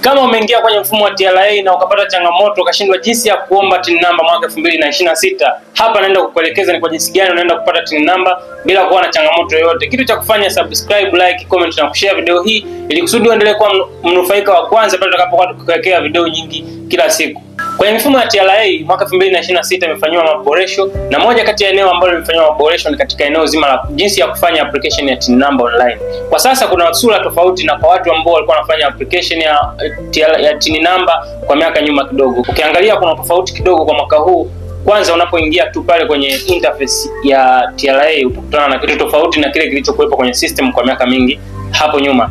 Kama umeingia kwenye mfumo wa TRA na ukapata changamoto ukashindwa jinsi ya kuomba TIN number mwaka 2026, hapa naenda kukuelekeza ni kwa jinsi gani unaenda kupata TIN number bila kuwa na changamoto yoyote. Kitu cha kufanya, subscribe, like, comment na kushare video hii ili kusudi uendelee kuwa mnufaika wa kwanza pale tutakapokuwa tukiwekea video nyingi kila siku. Kwenye mifumo ya TRA mwaka 2026 imefanywa maboresho, na moja kati ya eneo ambalo limefanywa maboresho ni katika eneo zima la jinsi ya kufanya application ya TIN number online. Kwa sasa kuna sura tofauti na kwa watu ambao walikuwa wanafanya application ya TIN number kwa miaka nyuma kidogo. Ukiangalia kuna tofauti kidogo kwa mwaka huu. Kwanza unapoingia tu pale kwenye interface ya TRA utakutana na kitu tofauti na kile kilichokuwepo kwenye system kwa miaka mingi hapo nyuma.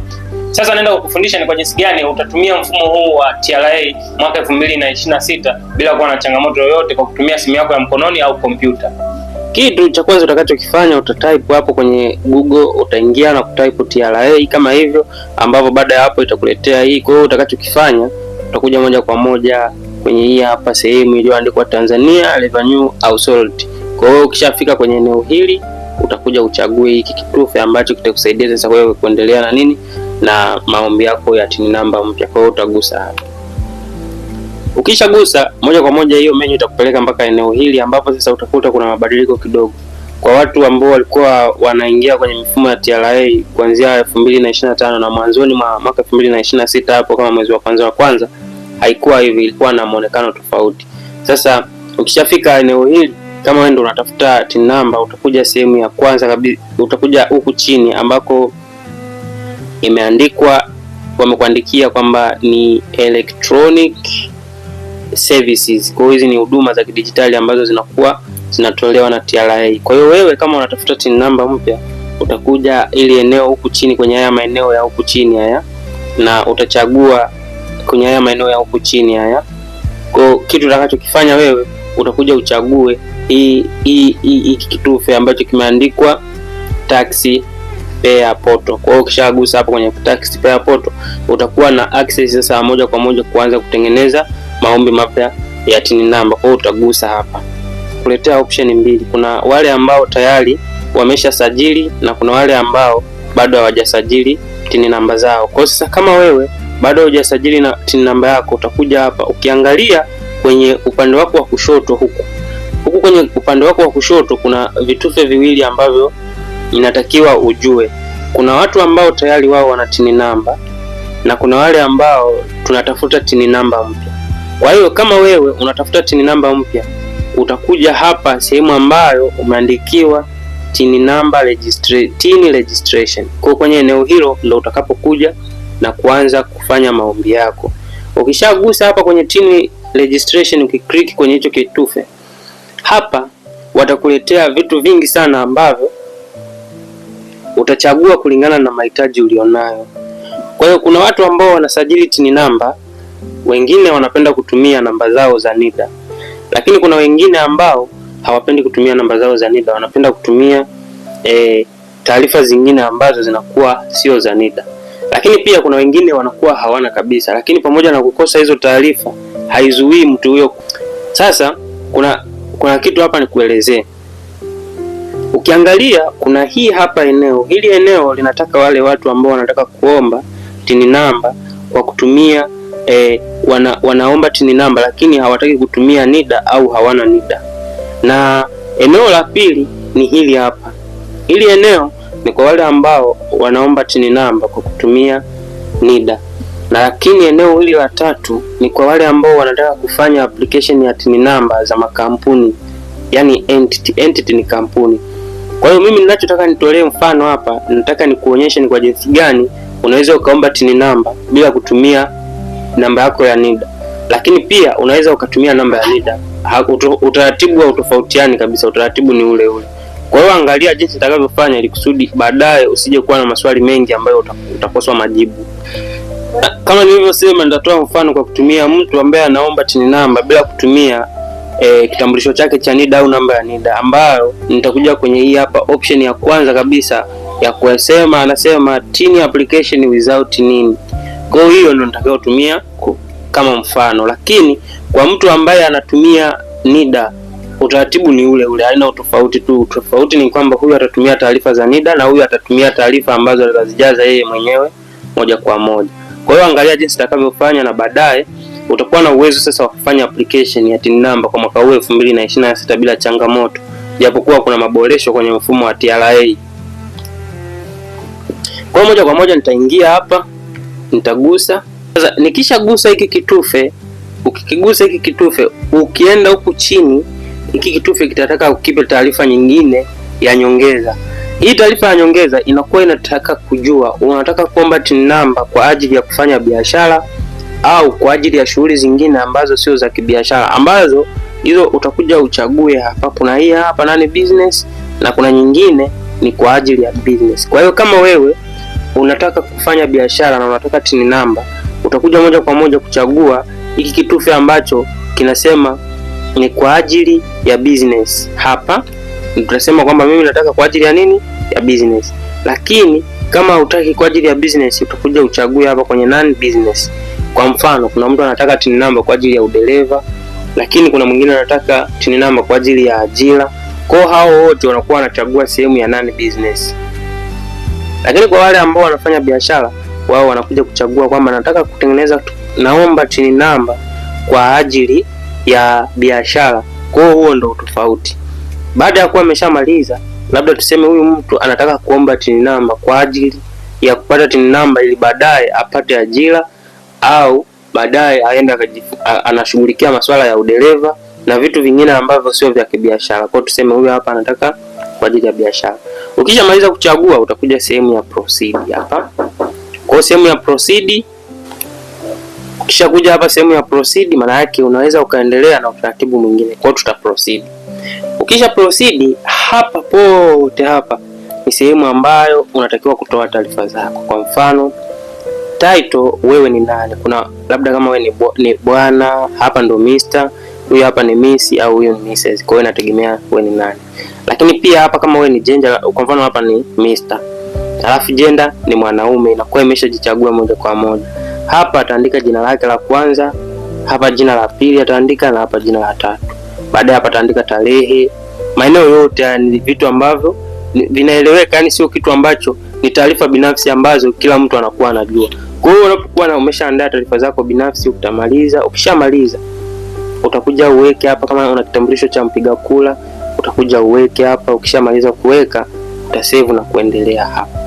Sasa naenda kukufundisha ni kwa jinsi gani utatumia mfumo huu wa TRA mwaka 2026 bila kuwa na changamoto yoyote kwa kutumia simu yako ya mkononi au kompyuta. Kitu cha kwanza utakachokifanya, utatype hapo kwenye Google, utaingia na kutype TRA kama hivyo, ambapo baada ya hapo itakuletea hii. Kwa hiyo utakachokifanya, utakuja moja kwa moja kwenye hii hapa sehemu iliyoandikwa Tanzania Revenue Authority. Kwa hiyo ukishafika kwenye eneo hili, utakuja uchague hiki kitufe ambacho kitakusaidia sasa wewe kuendelea na nini na maombi yako ya TIN number mpya. Kwa hiyo utagusa hapa. Ukishagusa moja kwa moja hiyo menu itakupeleka mpaka eneo hili ambapo sasa utakuta kuna mabadiliko kidogo. Kwa watu ambao walikuwa wanaingia kwenye mifumo ya TRA kuanzia 2025 na mwanzoni mwa mwaka 2026 hapo kama mwezi wa kwanza haikuwa hivi, ilikuwa na muonekano tofauti. Sasa ukishafika eneo hili, kama wewe ndio unatafuta TIN number, utakuja sehemu ya kwanza kabisa, utakuja huku chini ambako imeandikwa, wamekuandikia kwamba ni electronic services. Kwa hiyo hizi ni huduma za kidijitali ambazo zinakuwa zinatolewa na TRA. Kwa hiyo wewe kama unatafuta TIN number mpya, utakuja ili eneo huku chini kwenye haya maeneo ya huku chini haya, na utachagua kwenye haya maeneo ya huku chini haya. Kwa kitu utakachokifanya wewe, utakuja uchague hii kitufe ambacho kimeandikwa tax payer portal. Kwa hiyo ukishagusa hapo kwenye tax payer portal, utakuwa na access sasa moja kwa moja kuanza kutengeneza maombi mapya ya TIN number. Kwa hiyo utagusa hapa, kuletea option mbili. Kuna wale ambao tayari wameshasajili na kuna wale ambao bado hawajasajili TIN number zao. Kwa sasa kama wewe bado hujasajili na TIN number yako, utakuja hapa. Ukiangalia kwenye upande wako wa kushoto huku kwenye upande wako wa kushoto kuna vitufe viwili ambavyo inatakiwa ujue. Kuna watu ambao tayari wao wana TIN number na kuna wale ambao tunatafuta TIN number mpya. Kwa hiyo kama wewe unatafuta TIN number mpya, utakuja hapa sehemu ambayo umeandikiwa TIN number TIN registration. Kwa kwenye eneo hilo ndio utakapokuja na kuanza kufanya maombi yako. Ukishagusa hapa kwenye TIN registration, ukiklik kwenye hicho kitufe, hapa watakuletea vitu vingi sana ambavyo utachagua kulingana na mahitaji ulionayo. Kwa hiyo kuna watu ambao wanasajili TIN number, wengine wanapenda kutumia namba zao za NIDA. Lakini kuna wengine ambao hawapendi kutumia namba zao za NIDA, wanapenda kutumia taarifa zingine ambazo zinakuwa sio za NIDA. Lakini pia kuna wengine wanakuwa hawana kabisa, lakini pamoja na kukosa hizo taarifa haizuii mtu huyo. Sasa kuna kitu hapa nikuelezee. Ukiangalia kuna hii hapa eneo, hili eneo linataka wale watu ambao wanataka kuomba TIN number kwa kutumia wanaomba TIN number lakini hawataki kutumia NIDA au hawana NIDA. Na eneo la pili ni hili hapa. Hili eneo ni kwa wale ambao wanaomba TIN number kwa kutumia NIDA. Na lakini eneo hili la tatu ni kwa wale ambao wanataka kufanya application ya TIN number za makampuni, yani entity ni kampuni. Kwa hiyo mimi ninachotaka nitolee mfano hapa, nataka nikuonyeshe ni kwa jinsi gani unaweza ukaomba TIN number bila kutumia namba yako ya NIDA. Lakini pia unaweza ukatumia namba ya NIDA. Utaratibu wa utofautiani kabisa, utaratibu ni ule ule. Kwa hiyo angalia jinsi utakavyofanya ili kusudi baadaye usije kuwa na maswali mengi ambayo utakoswa majibu. Kama nilivyosema, nitatoa mfano kwa kutumia mtu ambaye anaomba TIN number bila kutumia kitambulisho chake cha NIDA au namba ya NIDA, ambayo nitakuja kwenye hii hapa option ya kwanza kabisa ya kusema, anasema TIN application without NIN. Kwa hiyo ndio nitakayotumia kama mfano, lakini kwa mtu ambaye anatumia NIDA utaratibu ni ule ule, haina utofauti tu. Tofauti ni kwamba huyu atatumia taarifa za NIDA na huyu atatumia taarifa ambazo atazijaza yeye mwenyewe moja kwa moja. Kwa hiyo angalia jinsi utakavyofanya, na baadaye utakuwa na uwezo sasa wa kufanya application ya TIN number kwa mwaka huu 2026 bila changamoto, japokuwa kuna maboresho kwenye mfumo wa TRA. Kwa moja kwa moja nitaingia hapa, nitagusa. Sasa nikishagusa hiki kitufe, ukikigusa hiki kitufe, ukienda huku chini, hiki kitufe kitataka ukipe taarifa nyingine ya nyongeza. Hii taarifa ya nyongeza inakuwa inataka kujua unataka kuomba TIN number kwa ajili ya kufanya biashara au kwa ajili ya shughuli zingine ambazo sio za kibiashara, ambazo hizo utakuja uchague hapa. Kuna hii hapa nani business, na kuna nyingine ni kwa ajili ya business. Kwa hiyo kama wewe unataka kufanya biashara na unataka TIN number, utakuja moja kwa moja kuchagua hiki kitufe ambacho kinasema ni kwa ajili ya business. Hapa tutasema kwamba mimi nataka kwa ajili ya nini, ya business. Lakini kama hutaki kwa ajili ya business, utakuja uchague hapa kwenye non business. Kwa mfano, kuna mtu anataka TIN number kwa ajili ya udereva, lakini kuna mwingine anataka TIN number kwa ajili ya ajira. Kwa hao wote wanakuwa wanachagua sehemu ya non business. Lakini kwa wale ambao wanafanya biashara, wao wanakuja kuchagua kwamba nataka kutengeneza, naomba TIN number kwa ajili ya biashara. Kwa huo ndo tofauti. Baada ya kuwa ameshamaliza, labda tuseme huyu mtu anataka kuomba TIN number kwa ajili ya kupata TIN number ili baadaye apate ajira, au baadaye aende anashughulikia masuala ya udereva na vitu vingine ambavyo sio vya kibiashara. Kwa tuseme huyu hapa anataka kwa ajili ya biashara. Ukishamaliza kuchagua, utakuja sehemu ya proceed hapa. Kwa sehemu ya proceed, ukishakuja hapa sehemu ya proceed, maana yake unaweza ukaendelea na utaratibu mwingine. Kwa tuta proceed. Ukisha proceed, hapa pote hapa ni sehemu ambayo unatakiwa kutoa taarifa zako. Kwa mfano, title, wewe ni nani? Kuna labda kama wewe ni bwana, hapa ndo Mr, huyu hapa ni Miss, au huyu ni Mrs. Kwa hiyo inategemea wewe ni nani. Lakini pia hapa kama wewe ni gender, kwa mfano hapa ni Mr, alafu gender ni mwanaume, inakuwa imeshajichagua moja kwa moja. Hapa ataandika jina lake la kwanza, hapa jina la pili ataandika, na hapa jina la tatu. Baadaye hapa ataandika tarehe. Maeneo yote ni vitu ambavyo vinaeleweka, yani sio kitu ambacho ni taarifa binafsi ambazo kila mtu anakuwa anajua. Kwa hiyo unapokuwa na umeshaandaa taarifa zako binafsi, utamaliza. Ukishamaliza, utakuja uweke hapa, kama una kitambulisho cha mpiga kura, utakuja uweke hapa. Ukishamaliza kuweka, utasave na kuendelea hapa.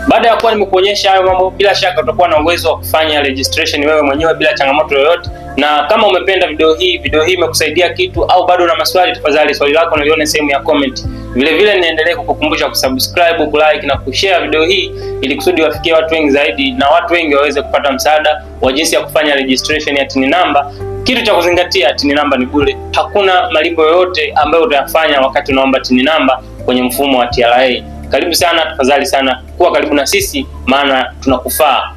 Baada ya kuwa nimekuonyesha hayo mambo, bila shaka utakuwa na uwezo wa kufanya registration wewe mwenyewe bila changamoto yoyote. Na kama umependa video hii imekusaidia kitu, au bado una maswali, tafadhali swali lako nalione sehemu ya comment. Vile vile niendelee kukukumbusha kusubscribe, kulike na kushare video hii ili kusudi wafikie watu wengi zaidi, na watu wengi waweze kupata msaada wa jinsi ya kufanya registration ya TIN number. Kitu cha kuzingatia, TIN number ni bure. Hakuna malipo yoyote ambayo utayafanya wakati unaomba TIN number kwenye mfumo wa TRA. Karibu sana, tafadhali sana kuwa karibu na sisi, maana tunakufaa.